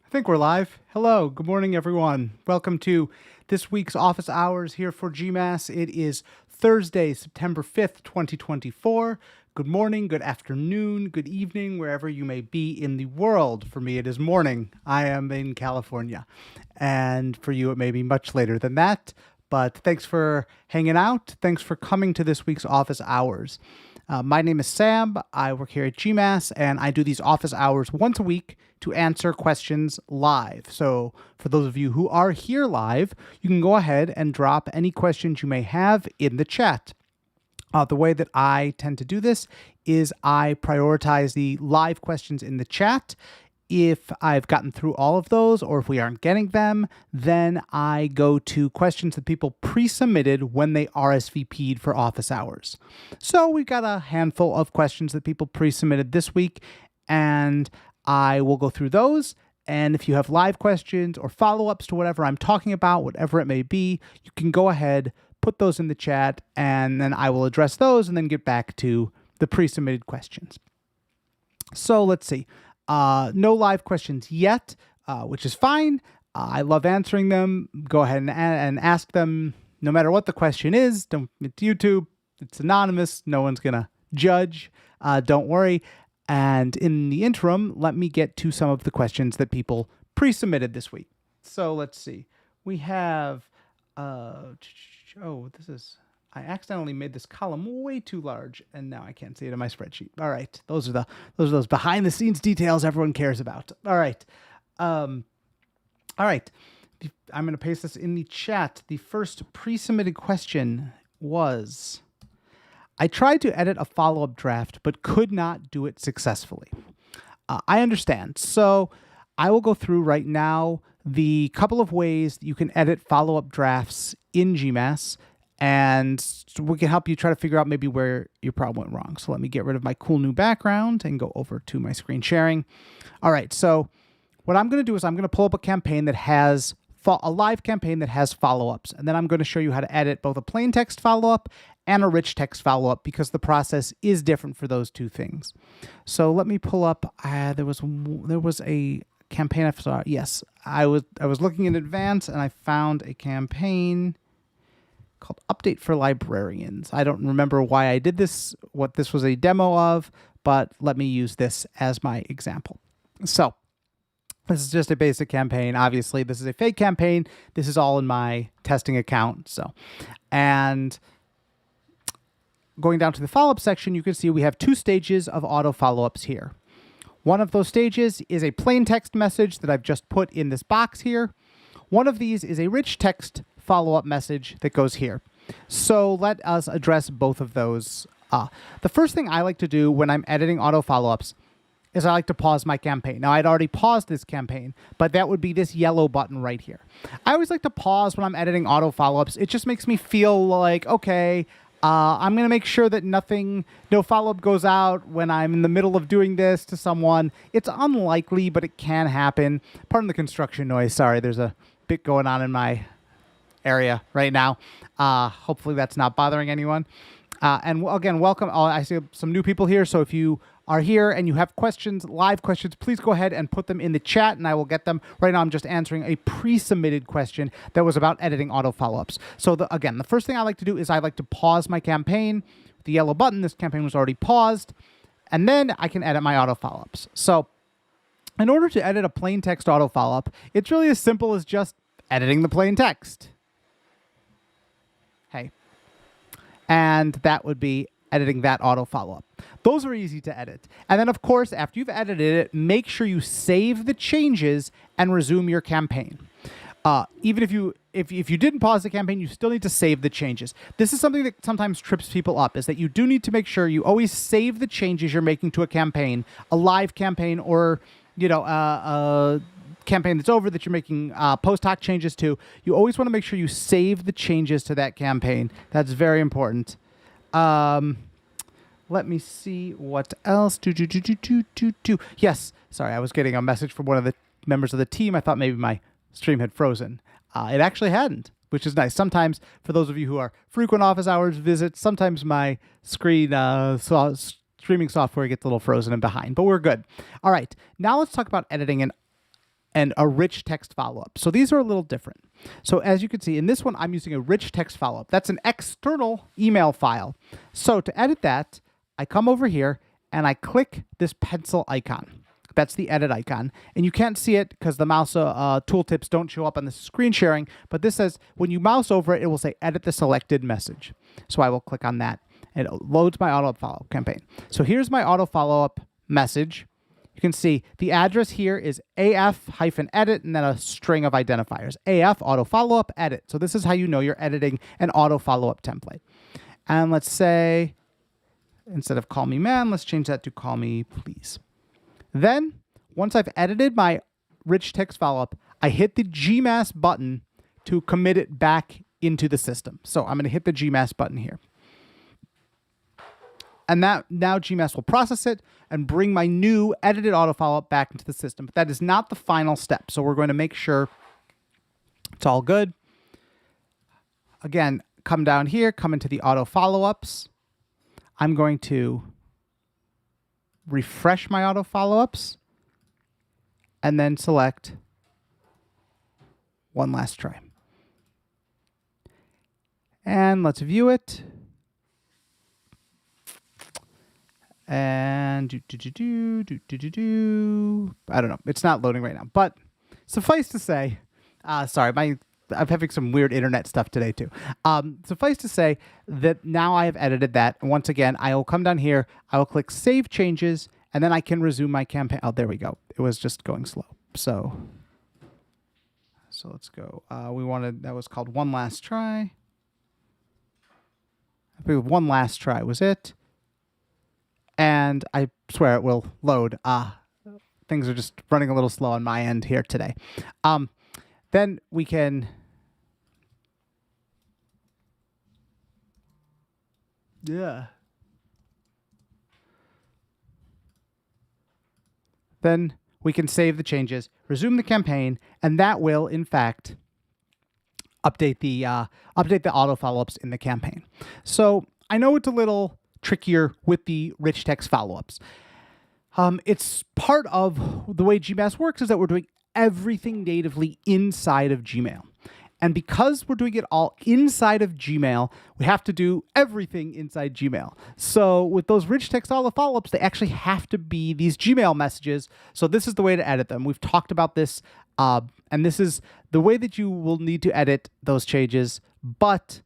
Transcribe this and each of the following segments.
I think we're live. Hello, good morning, everyone. Welcome to this week's office hours here for GMass. It is Thursday, September 5th, 2024. Good morning, good afternoon, good evening, wherever you may be in the world. For me, it is morning. I am in California. And for you, it may be much later than that. But thanks for hanging out. Thanks for coming to this week's office hours. My name is Sam. I work here at GMass, and I do these office hours once a week to answer questions live. So for those of you who are here live, you can go ahead and drop any questions you may have in the chat. The way that I tend to do this is I prioritize the live questions in the chat. If I've gotten through all of those, or if we aren't getting them, then I go to questions that people pre-submitted when they RSVP'd for office hours. So we've got a handful of questions that people pre-submitted this week, and I will go through those. And if you have live questions or follow-ups to whatever I'm talking about, whatever it may be, you can go ahead, put those in the chat, and then I will address those and then get back to the pre-submitted questions. So let's see. No live questions yet, which is fine. I love answering them. Go ahead and ask them no matter what the question is. It's YouTube. It's anonymous. No one's going to judge. Don't worry. And in the interim, let me get to some of the questions that people pre-submitted this week. So let's see. We have, I accidentally made this column way too large, and now I can't see it in my spreadsheet. All right, those are those behind the scenes details everyone cares about. All right, I'm going to paste this in the chat. The first pre-submitted question was, I tried to edit a follow-up draft, but could not do it successfully. I understand. So I will go through right now the couple of ways that you can edit follow-up drafts in GMass, and we can help you try to figure out maybe where your problem went wrong. So let me get rid of my cool new background and go over to my screen sharing. All right, so what I'm going to do is I'm going to pull up a campaign that has a live campaign that has follow-ups, and then I'm going to show you how to edit both a plain text follow-up and a rich text follow-up because the process is different for those two things. So let me pull up. There was a campaign I saw. Yes, I was looking in advance and I found a campaign called Update for Librarians. I don't remember why I did this, what this was a demo of, but let me use this as my example. So this is just a basic campaign. Obviously, this is a fake campaign. This is all in my testing account. And going down to the follow-up section, you can see we have two stages of auto follow-ups here. One of those stages is a plain text message that I've just put in this box here. One of these is a rich text follow-up message that goes here. So let us address both of those. The first thing I like to do when I'm editing auto follow-ups is I like to pause my campaign. Now, I'd already paused this campaign, but that would be this yellow button right here. I always like to pause when I'm editing auto follow-ups. It just makes me feel like, okay, I'm going to make sure that no follow-up goes out when I'm in the middle of doing this to someone. It's unlikely, but it can happen. Pardon the construction noise. Sorry, there's a bit going on in my area right now. Hopefully that's not bothering anyone. And again, welcome. I see some new people here. So if you are here and you have questions, live questions, please go ahead and put them in the chat and I will get them. Right now, I'm just answering a pre-submitted question that was about editing auto follow-ups. So again, the first thing I like to do is I like to pause my campaign. The yellow button, this campaign was already paused. And then I can edit my auto follow-ups. So in order to edit a plain text auto follow-up, it's really as simple as just editing the plain text. Hey. And that would be editing that auto follow-up. Those are easy to edit. And then, of course, after you've edited it, make sure you save the changes and resume your campaign. Even if you didn't pause the campaign, you still need to save the changes. This is something that sometimes trips people up, is that you do need to make sure you always save the changes you're making to a campaign, a live campaign, or a campaign that's over that you're making post hoc changes to. You always want to make sure you save the changes to that campaign. That's very important. Let me see what else. Yes, sorry, I was getting a message from one of the members of the team. I thought maybe my stream had frozen. It actually hadn't, which is nice. Sometimes, for those of you who are frequent office hours visits, sometimes my screen streaming software gets a little frozen and behind, but we're good. All right, now let's talk about editing and a rich text follow-up. So these are a little different. So as you can see, in this one, I'm using a rich text follow-up. That's an external email file. So to edit that, I come over here and I click this pencil icon. That's the edit icon. And you can't see it because the mouse tooltips don't show up on the screen sharing, but this says when you mouse over it, it will say edit the selected message. So I will click on that and it loads my auto follow-up campaign. So here's my auto follow-up message. You can see the address here is AF-edit and then a string of identifiers. AF, auto follow-up, edit. So this is how you know you're editing an auto follow-up template. And let's say, instead of call me man, let's change that to call me please. Then, once I've edited my rich text follow-up, I hit the GMass button to commit it back into the system. So I'm going to hit the GMass button here. And that now GMass will process it and bring my new edited auto follow-up back into the system. But that is not the final step. So we're going to make sure it's all good. Again, come down here, come into the auto follow-ups. I'm going to refresh my auto follow-ups and then select one last try. And let's view it. And I don't know. It's not loading right now, but suffice to say, sorry, I'm having some weird internet stuff today too. Suffice to say that now I have edited that. And once again, I will come down here, I will click Save Changes, and then I can resume my campaign. Oh, there we go. It was just going slow. So let's go. That was called One Last Try. I believe One Last Try was it. And I swear it will load. Things are just running a little slow on my end here today. Then we can Then we can save the changes, resume the campaign, and that will, in fact, update the auto follow-ups in the campaign. So I know it's a little trickier with the rich text follow-ups. It's part of the way GMass works is that we're doing everything natively inside of Gmail. And because we're doing it all inside of Gmail, we have to do everything inside Gmail. So with those rich text auto follow-ups, they actually have to be these Gmail messages. So this is the way to edit them. We've talked about this, and this is the way that you will need to edit those changes. But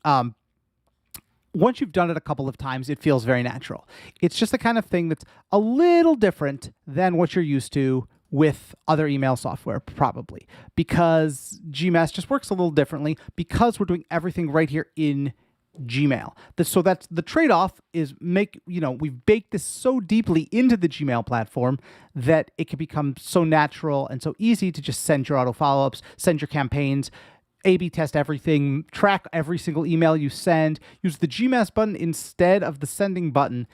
once you've done it a couple of times, it feels very natural. It's just the kind of thing that's a little different than what you're used to with other email software, probably, because GMass just works a little differently because we're doing everything right here in Gmail. So that's the trade-off is we've baked this so deeply into the Gmail platform that it can become so natural and so easy to just send your auto follow-ups, send your campaigns, A/B test everything, track every single email you send, use the GMass button instead of the sending button.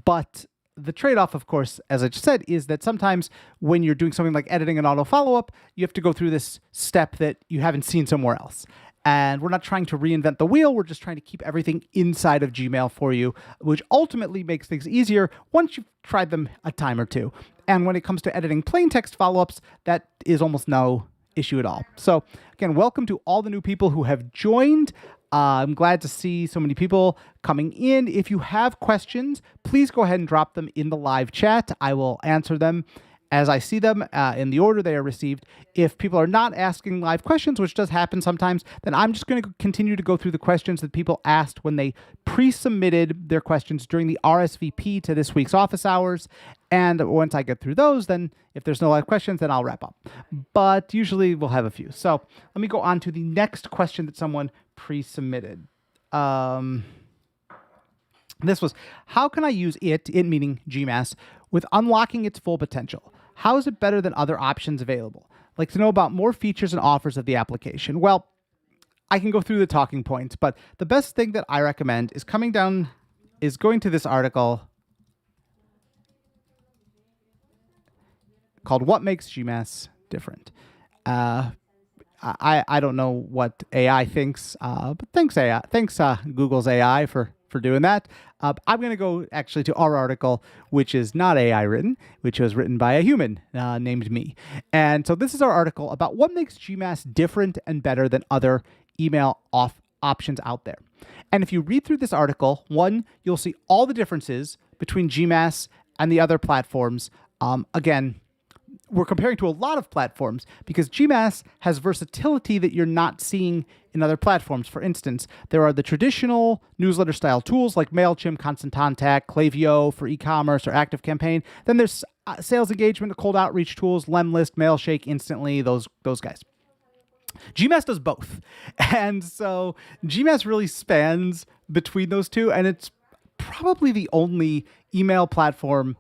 But the trade-off, of course, as I just said, is that sometimes when you're doing something like editing an auto follow-up, you have to go through this step that you haven't seen somewhere else. And we're not trying to reinvent the wheel. We're just trying to keep everything inside of Gmail for you, which ultimately makes things easier once you've tried them a time or two. And when it comes to editing plain text follow-ups, that is almost no issue at all. So again, welcome to all the new people who have joined. I'm glad to see so many people coming in. If you have questions, please go ahead and drop them in the live chat. I will answer them as I see them in the order they are received. If people are not asking live questions, which does happen sometimes, then I'm just going to continue to go through the questions that people asked when they pre-submitted their questions during the RSVP to this week's office hours. And once I get through those, then if there's no live questions, then I'll wrap up. But usually we'll have a few. So let me go on to the next question that someone pre-submitted. This was, how can I use it meaning GMass, with unlocking its full potential? How is it better than other options available? I'd like to know about more features and offers of the application. Well, I can go through the talking points, but the best thing that I recommend is going to this article called What Makes GMass Different. I don't know what AI thinks, but thanks AI. Thanks Google's AI for for doing that. I'm going to go actually to our article, which is not AI written, which was written by a human named me. And so this is our article about what makes GMass different and better than other email options out there. And if you read through this article, one, you'll see all the differences between GMass and the other platforms. Again, we're comparing to a lot of platforms because GMass has versatility that you're not seeing in other platforms. For instance, there are the traditional newsletter style tools like MailChimp, Constant Contact, Klaviyo for e-commerce or ActiveCampaign. Then there's sales engagement, cold outreach tools, Lemlist, Mailshake, Instantly, those guys. GMass does both. And so GMass really spans between those two, and it's probably the only email platform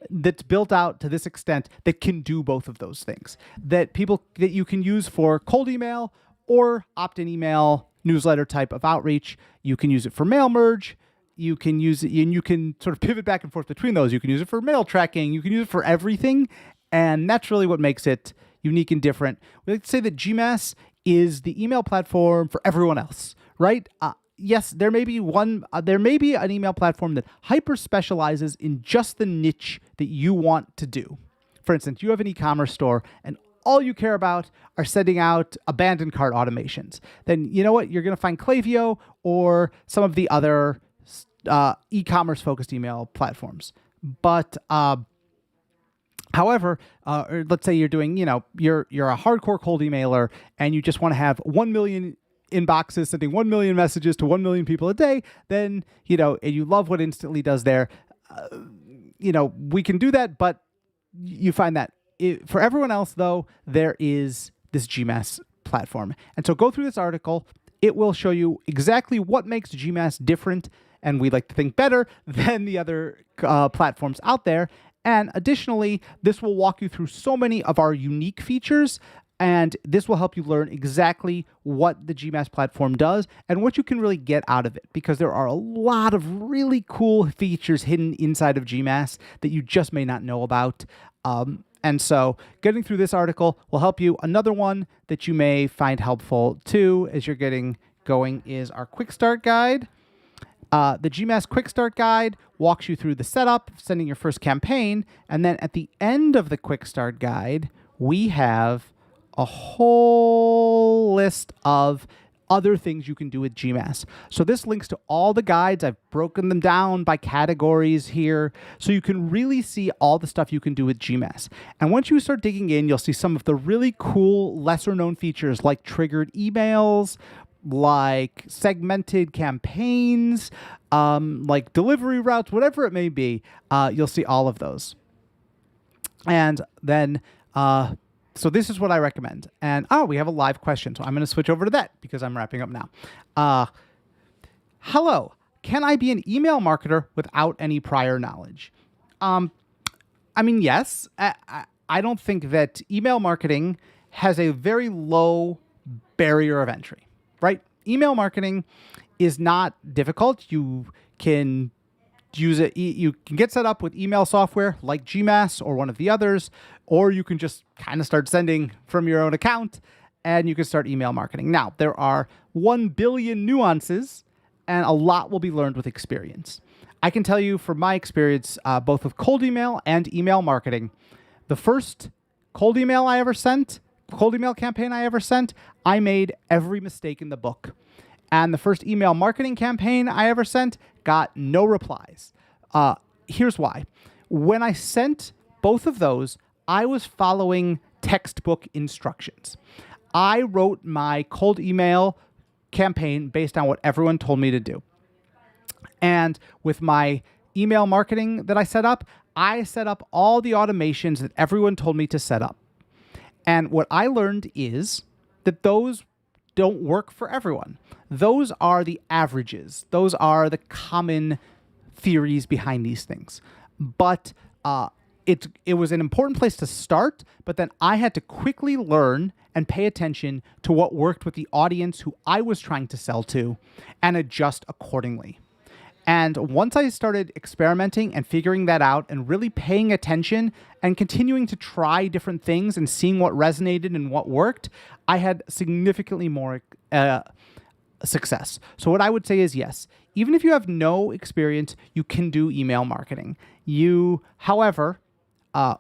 that's built out to this extent that can do both of those things, that you can use for cold email or opt-in email, newsletter type of outreach. You can use it for mail merge. You can use it, and you can sort of pivot back and forth between those. You can use it for mail tracking. You can use it for everything. And that's really what makes it unique and different. We like to say that GMass is the email platform for everyone else, right? Yes, there may be an email platform that hyper specializes in just the niche that you want to do. For instance, you have an e-commerce store and all you care about are sending out abandoned cart automations. Then you know what? You're going to find Klaviyo or some of the other e-commerce focused email platforms. But however, or let's say you're doing, you're a hardcore cold emailer and you just want to have 1 million inboxes sending 1 million messages to 1 million people a day, then, and you love what Instantly does there, we can do that, but you find that for everyone else, though, there is this GMass platform. And so go through this article. It will show you exactly what makes GMass different, and we like to think better than the other platforms out there. And additionally, this will walk you through so many of our unique features, and this will help you learn exactly what the GMass platform does and what you can really get out of it, because there are a lot of really cool features hidden inside of GMass that you just may not know about. And so getting through this article will help you. Another one that you may find helpful too as you're getting going is our Quick Start Guide. The GMass Quick Start Guide walks you through the setup, sending your first campaign, and then at the end of the Quick Start Guide, we have a whole list of other things you can do with GMass. So this links to all the guides. I've broken them down by categories here, so you can really see all the stuff you can do with GMass. And once you start digging in, you'll see some of the really cool, lesser-known features like triggered emails, like segmented campaigns, like delivery routes, whatever it may be. You'll see all of those. And then so this is what I recommend. And we have a live question, so I'm going to switch over to that because I'm wrapping up now. Hello, can I be an email marketer without any prior knowledge? Yes. I don't think that email marketing has a very low barrier of entry, right? Email marketing is not difficult. You can use it. You can get set up with email software like GMass or one of the others, or you can just kind of start sending from your own account and you can start email marketing. Now, there are 1 billion nuances and a lot will be learned with experience. I can tell you from my experience, both with cold email and email marketing, the first cold email campaign I ever sent, I made every mistake in the book. And the first email marketing campaign I ever sent got no replies. Here's why. When I sent both of those, I was following textbook instructions. I wrote my cold email campaign based on what everyone told me to do. And with my email marketing that I set up all the automations that everyone told me to set up. And what I learned is that those don't work for everyone. Those are the averages. Those are the common theories behind these things. But it was an important place to start, but then I had to quickly learn and pay attention to what worked with the audience who I was trying to sell to and adjust accordingly. And once I started experimenting and figuring that out and really paying attention and continuing to try different things and seeing what resonated and what worked, I had significantly more success. So what I would say is yes, even if you have no experience, you can do email marketing. However,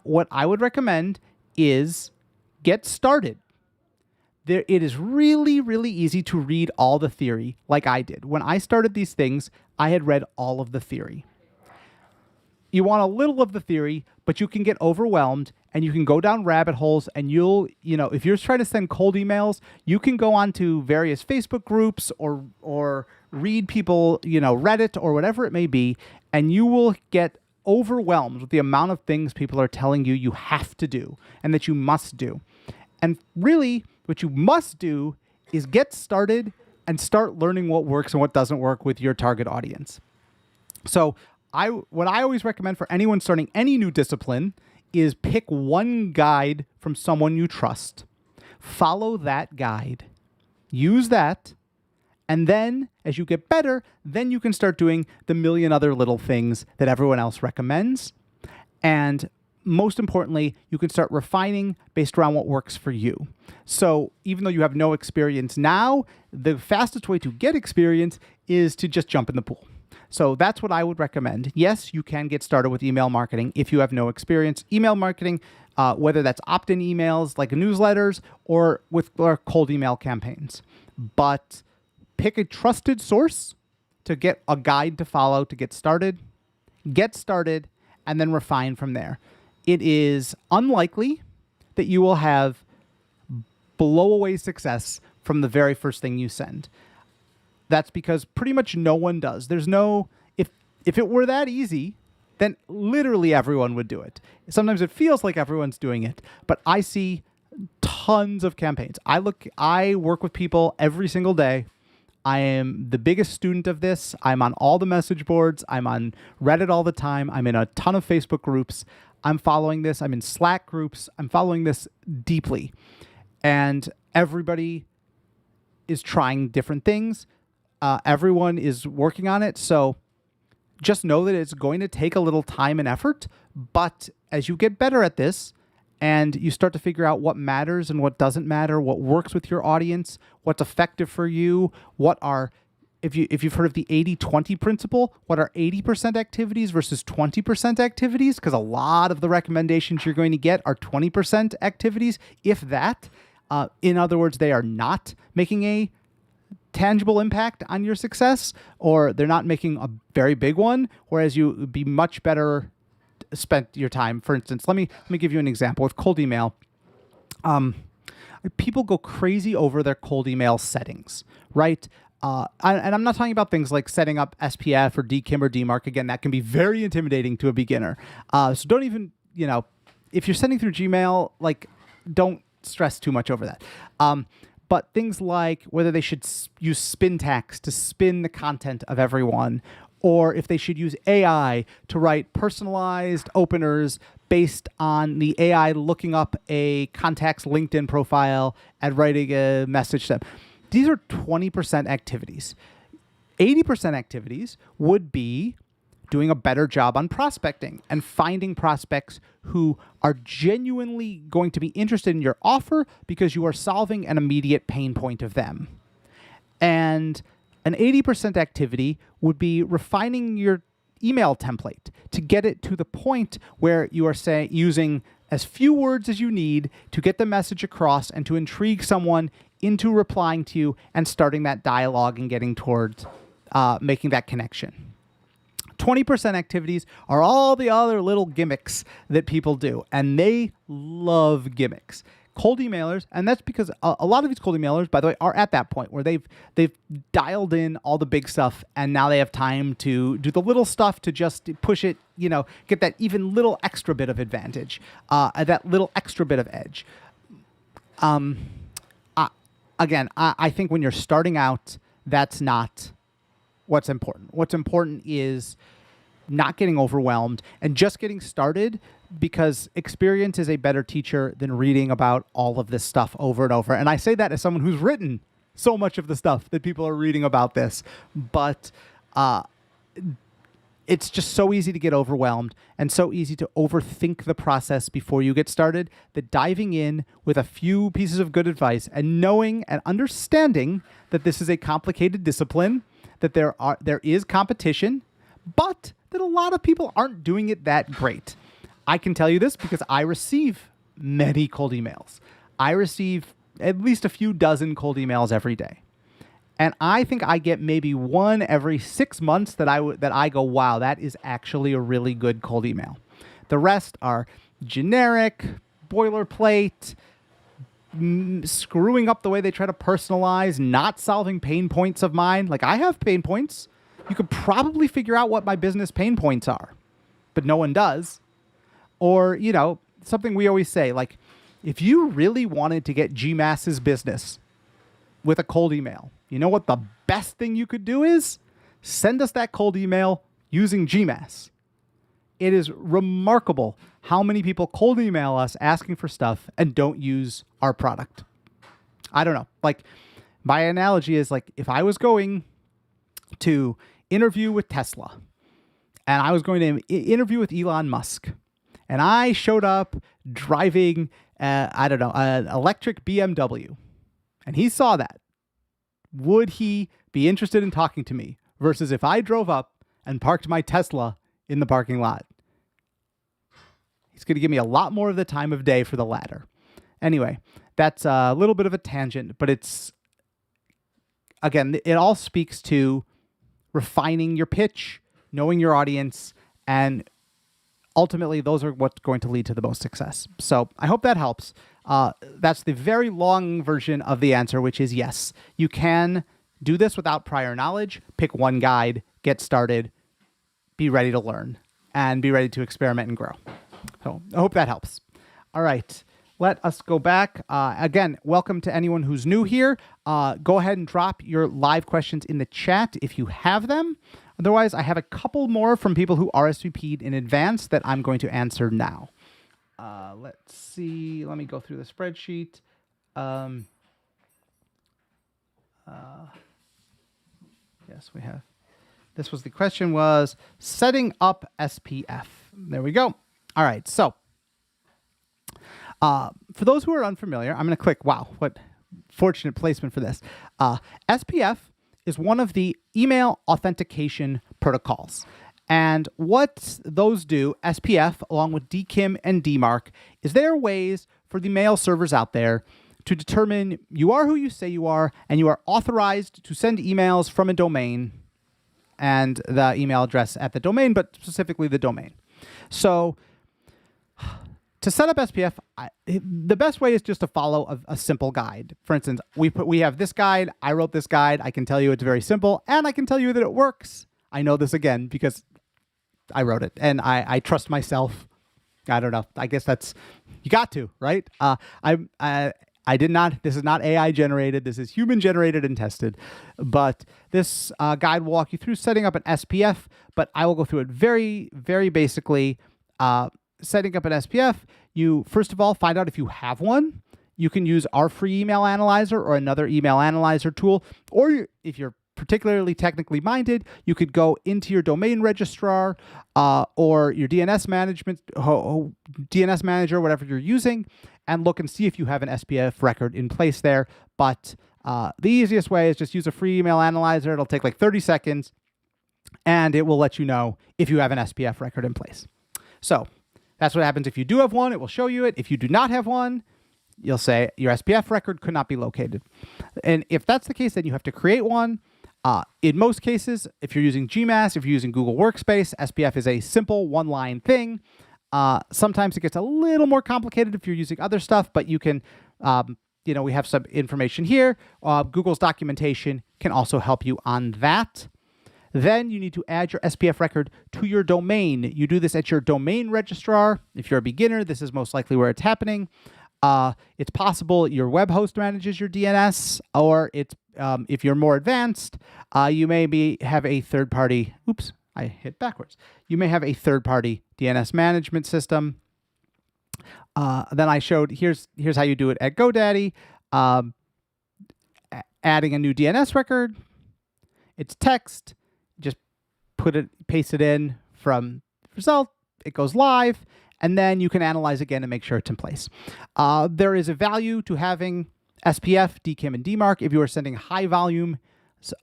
what I would recommend is get started. It is really, really easy to read all the theory like I did. When I started these things, I had read all of the theory. You want a little of the theory, but you can get overwhelmed and you can go down rabbit holes, and if you're trying to send cold emails, you can go onto various Facebook groups or read people, Reddit or whatever it may be, and you will get overwhelmed with the amount of things people are telling you you have to do and that you must do. And really, what you must do is get started and start learning what works and what doesn't work with your target audience. So what I always recommend for anyone starting any new discipline is pick one guide from someone you trust. Follow that guide. Use that. And then as you get better, then you can start doing the million other little things that everyone else recommends. And most importantly, you can start refining based around what works for you. So even though you have no experience now, the fastest way to get experience is to just jump in the pool. So that's what I would recommend. Yes, you can get started with email marketing if you have no experience. Email marketing, whether that's opt-in emails like newsletters or with cold email campaigns. But pick a trusted source to get a guide to follow to get started, and then refine from there. It is unlikely that you will have blow-away success from the very first thing you send. That's because pretty much no one does. If it were that easy, then literally everyone would do it. Sometimes it feels like everyone's doing it, but I see tons of campaigns. I work with people every single day. I am the biggest student of this. I'm on all the message boards. I'm on Reddit all the time. I'm in a ton of Facebook groups. I'm following this. I'm in Slack groups. I'm following this deeply. And everybody is trying different things. Everyone is working on it. So just know that it's going to take a little time and effort. But as you get better at this and you start to figure out what matters and what doesn't matter, what works with your audience, what's effective for you, if you've heard of the 80-20 principle, what are 80% activities versus 20% activities? Because a lot of the recommendations you're going to get are 20% activities, if that. In other words, they are not making a tangible impact on your success, or they're not making a very big one, whereas you would be much better spent your time. For instance, let me give you an example with cold email. People go crazy over their cold email settings, right? And I'm not talking about things like setting up SPF or DKIM or DMARC. Again, that can be very intimidating to a beginner. So don't even, if you're sending through Gmail, don't stress too much over that. But things like whether they should use spin tags to spin the content of everyone, or if they should use AI to write personalized openers based on the AI looking up a contact's LinkedIn profile and writing a message to them. These are 20% activities. 80% activities would be doing a better job on prospecting and finding prospects who are genuinely going to be interested in your offer because you are solving an immediate pain point of them. And an 80% activity would be refining your email template to get it to the point where you are using as few words as you need to get the message across and to intrigue someone into replying to you and starting that dialogue and getting towards making that connection. 20% activities are all the other little gimmicks that people do, and they love gimmicks. Cold emailers, and that's because a lot of these cold emailers, by the way, are at that point where they've dialed in all the big stuff, and now they have time to do the little stuff to just push it, get that even little extra bit of advantage, that little extra bit of edge. I think when you're starting out, that's not what's important. What's important is not getting overwhelmed and just getting started, because experience is a better teacher than reading about all of this stuff over and over. And I say that as someone who's written so much of the stuff that people are reading about this. But it's just so easy to get overwhelmed and so easy to overthink the process before you get started that diving in with a few pieces of good advice and knowing and understanding that this is a complicated discipline, that there is competition, but that a lot of people aren't doing it that great. I can tell you this because I receive many cold emails. I receive at least a few dozen cold emails every day. And I think I get maybe one every 6 months that I go, wow, that is actually a really good cold email. The rest are generic, boilerplate, screwing up the way they try to personalize, not solving pain points of mine. Like, I have pain points. You could probably figure out what my business pain points are, but no one does. Or, you know, something we always say, like, if you really wanted to get GMass's business with a cold email, you know what the best thing you could do is? Send us that cold email using GMass. It is remarkable how many people cold email us asking for stuff and don't use our product. I don't know. Like, my analogy is like, if I was going to interview with Tesla and I was going to interview with Elon Musk and I showed up driving, an electric BMW, and he saw that, would he be interested in talking to me versus if I drove up and parked my Tesla in the parking lot? He's going to give me a lot more of the time of day for the latter. Anyway, that's a little bit of a tangent, but it's, again, it all speaks to refining your pitch, knowing your audience, and ultimately those are what's going to lead to the most success. So I hope that helps. That's the very long version of the answer, which is yes. You can do this without prior knowledge. Pick one guide, get started, be ready to learn, and be ready to experiment and grow. So I hope that helps. All right, let us go back. Again, welcome to anyone who's new here. Go ahead and drop your live questions in the chat if you have them. Otherwise, I have a couple more from people who RSVP'd in advance that I'm going to answer now. Let's see. Let me go through the spreadsheet. Yes, we have. This was the question was setting up SPF. There we go. All right. So for those who are unfamiliar, I'm going to click. Wow, what fortunate placement for this. SPF is one of the email authentication protocols. And what those do, SPF, along with DKIM and DMARC, is there are ways for the mail servers out there to determine you are who you say you are, and you are authorized to send emails from a domain and the email address at the domain, but specifically the domain. So to set up SPF, the best way is just to follow a simple guide. For instance, we have this guide. I wrote this guide. I can tell you it's very simple, and I can tell you that it works. I know this again because I wrote it, and I trust myself. I don't know. I guess that's, you got to, right? I did not, this is not AI generated. This is human generated and tested. But this guide will walk you through setting up an SPF, but I will go through it very, very basically. Setting up an SPF, you first of all find out if you have one. You can use our free email analyzer or another email analyzer tool, or if you're particularly technically minded, you could go into your domain registrar or your DNS management, DNS manager, whatever you're using, and look and see if you have an SPF record in place there. But the easiest way is just use a free email analyzer. It'll take like 30 seconds, and it will let you know if you have an SPF record in place. So that's what happens if you do have one. It will show you it. If you do not have one, you'll say your SPF record could not be located. And if that's the case, then you have to create one. In most cases, if you're using GMass, if you're using Google Workspace, SPF is a simple one-line thing. Sometimes it gets a little more complicated if you're using other stuff, but you can, we have some information here. Google's documentation can also help you on that. Then you need to add your SPF record to your domain. You do this at your domain registrar. If you're a beginner, this is most likely where it's happening. It's possible your web host manages your DNS, or it's if you're more advanced, you may have a third-party. Oops, I hit backwards. You may have a third-party DNS management system. Then I showed here's how you do it at GoDaddy. Adding a new DNS record. It's text. Just paste it in from result, it goes live, and then you can analyze again and make sure it's in place. There is a value to having SPF, DKIM, and DMARC. If you are sending high volume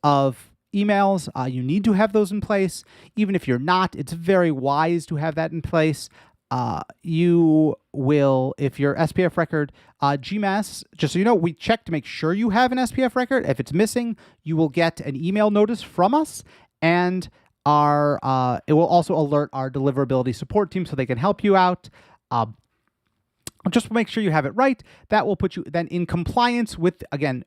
of emails, you need to have those in place. Even if you're not, it's very wise to have that in place. You will, if your SPF record, GMass, just so you know, we check to make sure you have an SPF record. If it's missing, you will get an email notice from us, and it will also alert our deliverability support team so they can help you out. Just make sure you have it right. That will put you then in compliance with, again,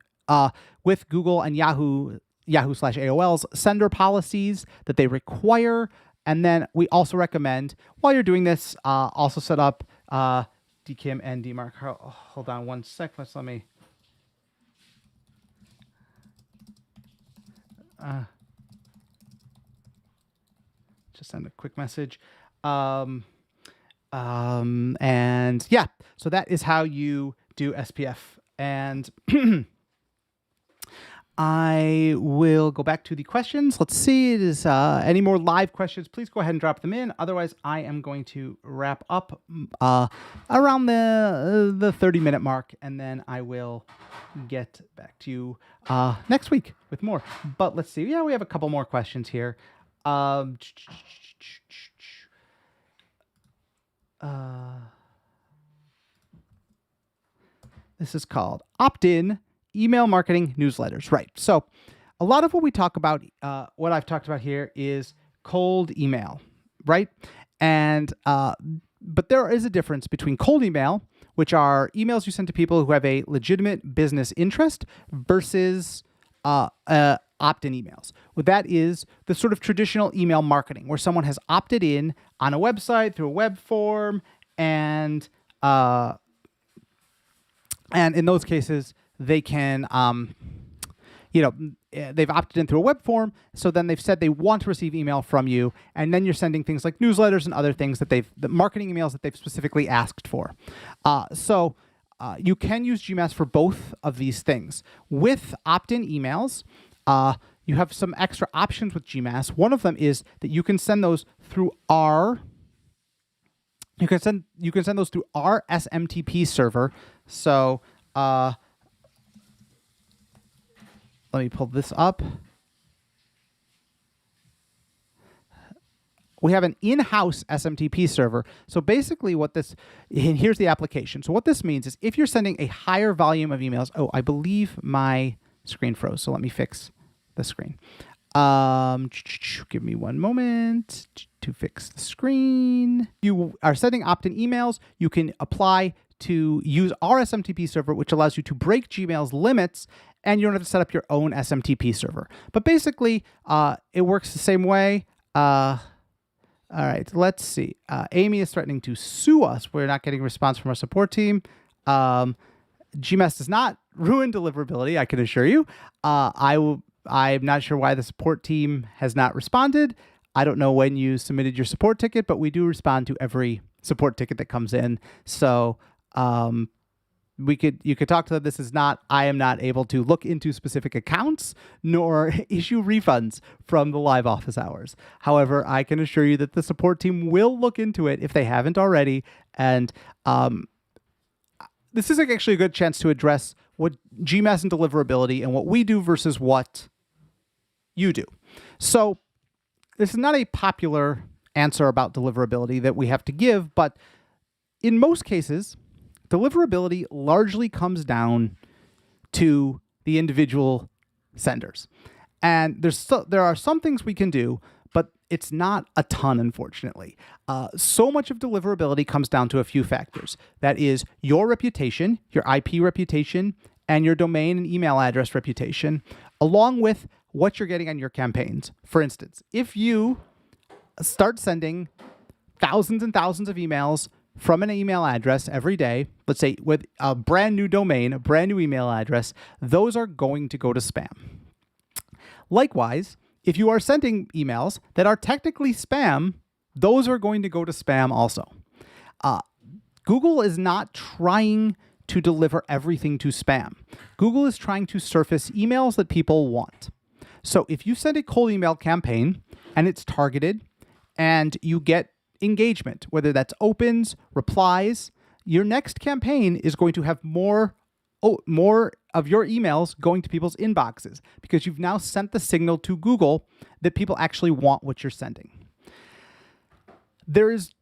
with Google and Yahoo/AOL's sender policies that they require. And then we also recommend, while you're doing this, also set up DKIM and DMARC. Hold on one sec. Let me. Just send a quick message. And yeah, so that is how you do SPF. And I will go back to the questions. Let's see, is any more live questions? Please go ahead and drop them in. Otherwise, I am going to wrap up around the 30-minute mark, and then I will get back to you next week with more. But let's see. Yeah, we have a couple more questions here. This is called opt-in email marketing newsletters. Right. So a lot of what we talk about, what I've talked about here is cold email, right? And, but there is a difference between cold email, which are emails you send to people who have a legitimate business interest, versus opt-in emails. Well, that is the sort of traditional email marketing where someone has opted in on a website through a web form, and in those cases, they can, they've opted in through a web form. So then they've said they want to receive email from you. And then you're sending things like newsletters and other things that the marketing emails that they've specifically asked for. So you can use GMass for both of these things. With opt-in emails, you have some extra options with GMass. One of them is that you can send those through you can send those through our SMTP server. So let me pull this up. We have an in-house SMTP server. So basically and here's the application. So what this means is if you're sending a higher volume of emails, I believe my screen froze. So let me fix the screen. Give me one moment to fix the screen. You are sending opt-in emails. You can apply to use our SMTP server, which allows you to break Gmail's limits, and you don't have to set up your own SMTP server. But basically, it works the same way. All right, let's see. Amy is threatening to sue us. We're not getting a response from our support team. GMass does not ruin deliverability, I can assure you. I'm not sure why the support team has not responded. I don't know when you submitted your support ticket, but we do respond to every support ticket that comes in. So you could talk to them. I am not able to look into specific accounts nor issue refunds from the live office hours. However, I can assure you that the support team will look into it if they haven't already. And this is actually a good chance to address what GMass and deliverability and what we do versus what you do. So this is not a popular answer about deliverability that we have to give, but in most cases, deliverability largely comes down to the individual senders. And there are some things we can do, but it's not a ton, unfortunately. So much of deliverability comes down to a few factors. That is your reputation, your IP reputation, and your domain and email address reputation, along with what you're getting on your campaigns. For instance, if you start sending thousands and thousands of emails from an email address every day, let's say with a brand new domain, a brand new email address, those are going to go to spam. Likewise, if you are sending emails that are technically spam, those are going to go to spam also. Google is not trying to deliver everything to spam. Google is trying to surface emails that people want. So if you send a cold email campaign and it's targeted and you get engagement, whether that's opens, replies, your next campaign is going to have more of your emails going to people's inboxes because you've now sent the signal to Google that people actually want what you're sending. There is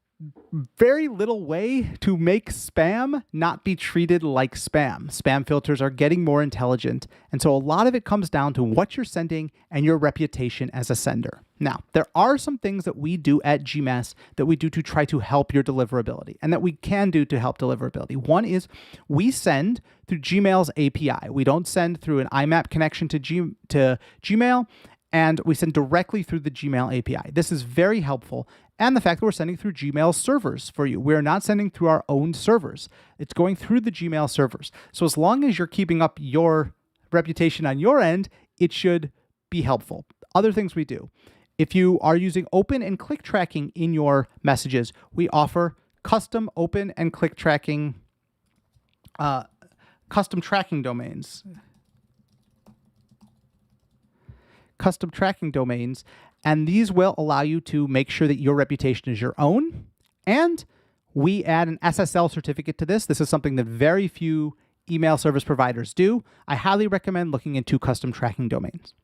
very little way to make spam not be treated like spam. Spam filters are getting more intelligent, and so a lot of it comes down to what you're sending and your reputation as a sender. Now, there are some things that we do at GMass that we do to try to help your deliverability and that we can do to help deliverability. One is we send through Gmail's API. We don't send through an IMAP connection to Gmail, and we send directly through the Gmail API. This is very helpful. And the fact that we're sending through Gmail servers for you. We're not sending through our own servers. It's going through the Gmail servers. So as long as you're keeping up your reputation on your end, it should be helpful. Other things we do. If you are using open and click tracking in your messages, we offer custom open and click tracking, custom tracking domains. Custom tracking domains. And these will allow you to make sure that your reputation is your own. And we add an SSL certificate to this. This is something that very few email service providers do. I highly recommend looking into custom tracking domains.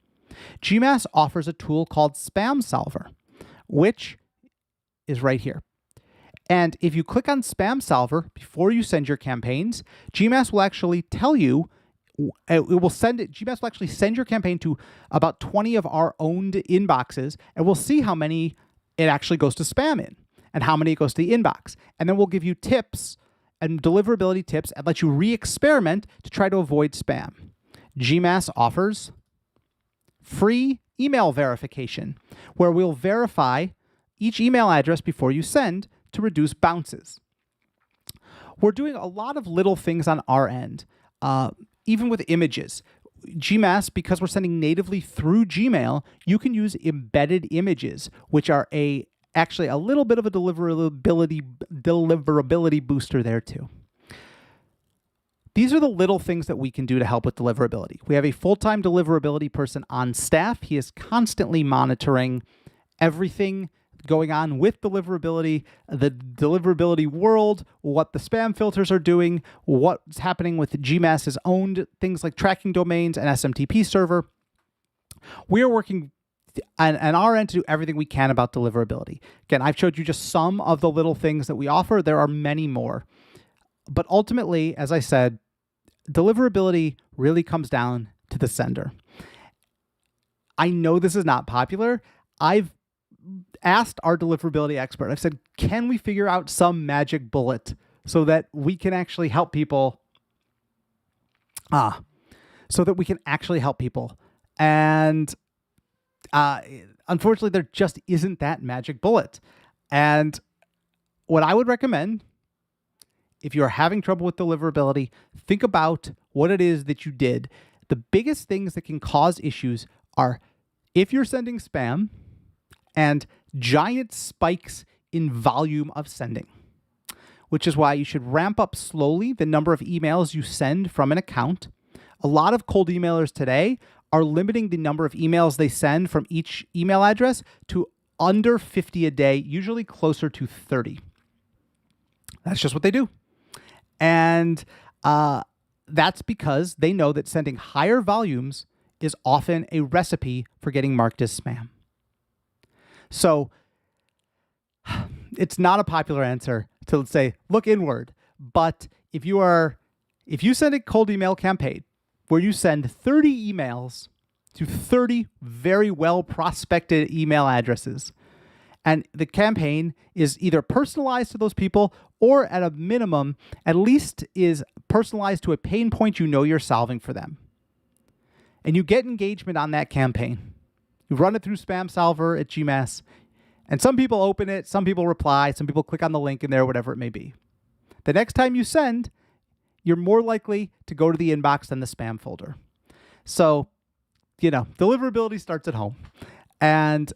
GMass offers a tool called Spam Solver, which is right here. And if you click on Spam Solver before you send your campaigns, GMass will actually tell you GMass will actually send your campaign to about 20 of our owned inboxes, and we'll see how many it actually goes to spam in and how many it goes to the inbox. And then we'll give you tips and deliverability tips and let you re-experiment to try to avoid spam. GMass offers free email verification, where we'll verify each email address before you send to reduce bounces. We're doing a lot of little things on our end. Even with images, GMass, because we're sending natively through Gmail, you can use embedded images, which are actually a little bit of a deliverability booster there too. These are the little things that we can do to help with deliverability. We have a full-time deliverability person on staff. He is constantly monitoring everything going on with deliverability, the deliverability world, what the spam filters are doing, what's happening with GMass's owned things like tracking domains and SMTP server. We are working on our end to do everything we can about deliverability. Again, I've showed you just some of the little things that we offer. There are many more. But ultimately, as I said, deliverability really comes down to the sender. I know this is not popular. I've asked our deliverability expert, I've said, can we figure out some magic bullet so that we can actually help people? And unfortunately, there just isn't that magic bullet. And what I would recommend, if you're having trouble with deliverability, think about what it is that you did. The biggest things that can cause issues are if you're sending spam and giant spikes in volume of sending, which is why you should ramp up slowly the number of emails you send from an account. A lot of cold emailers today are limiting the number of emails they send from each email address to under 50 a day, usually closer to 30. That's just what they do. And that's because they know that sending higher volumes is often a recipe for getting marked as spam. So it's not a popular answer to, let's say, look inward. But if you send a cold email campaign where you send 30 emails to 30 very well prospected email addresses, and the campaign is either personalized to those people or at a minimum, at least is personalized to a pain point you know you're solving for them, and you get engagement on that campaign, you run it through Spam Solver at GMass, and some people open it, some people reply, some people click on the link in there, whatever it may be. The next time you send, you're more likely to go to the inbox than the spam folder. So, deliverability starts at home. And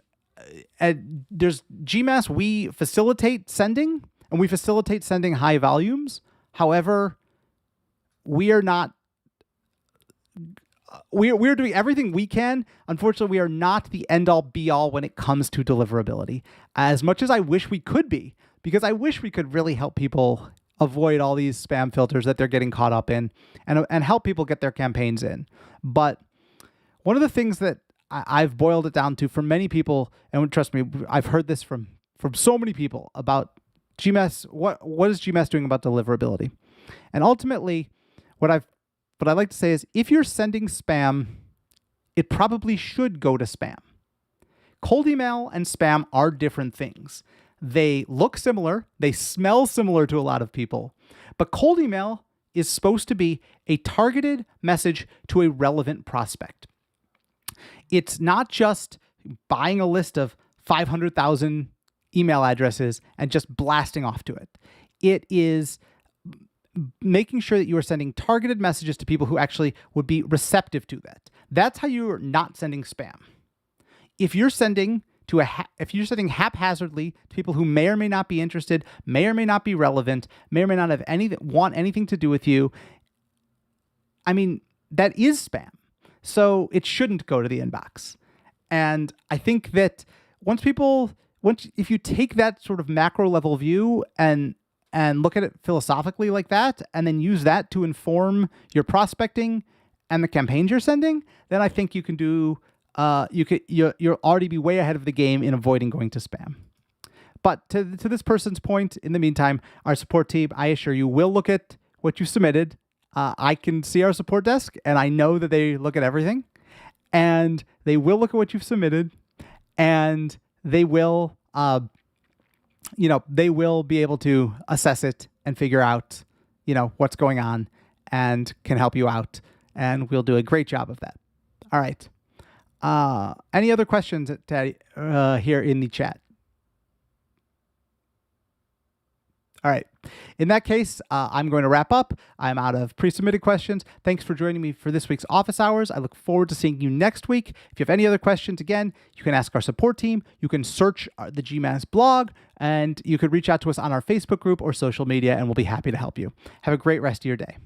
there's GMass, we facilitate sending, and we facilitate sending high volumes. However, we are not we're doing everything we can. Unfortunately, we are not the end all be all when it comes to deliverability. As much as I wish we could be, because I wish we could really help people avoid all these spam filters that they're getting caught up in, and help people get their campaigns in. But one of the things that I've boiled it down to for many people, and trust me, I've heard this from so many people about GMass. What is GMass doing about deliverability? And ultimately, what I'd like to say is, if you're sending spam, it probably should go to spam. Cold email and spam are different things. They look similar, they smell similar to a lot of people, but cold email is supposed to be a targeted message to a relevant prospect. It's not just buying a list of 500,000 email addresses and just blasting off to it. It is making sure that you are sending targeted messages to people who actually would be receptive to that. That's how you're not sending spam. If you're sending haphazardly to people who may or may not be interested, may or may not be relevant, may or may not have want anything to do with you, I mean, that is spam. So it shouldn't go to the inbox. And I think that if you take that sort of macro level view and look at it philosophically like that, and then use that to inform your prospecting and the campaigns you're sending, then I think you can do. You'll already be way ahead of the game in avoiding going to spam. But to this person's point, in the meantime, our support team, I assure you, will look at what you submitted. I can see our support desk, and I know that they look at everything, and they will look at what you've submitted, and they will, they will be able to assess it and figure out, what's going on, and can help you out, and we'll do a great job of that. All right. Any other questions, Teddy, here in the chat? All right. In that case, I'm going to wrap up. I'm out of pre-submitted questions. Thanks for joining me for this week's office hours. I look forward to seeing you next week. If you have any other questions, again, you can ask our support team. You can search the GMass blog, and you could reach out to us on our Facebook group or social media, and we'll be happy to help you. Have a great rest of your day.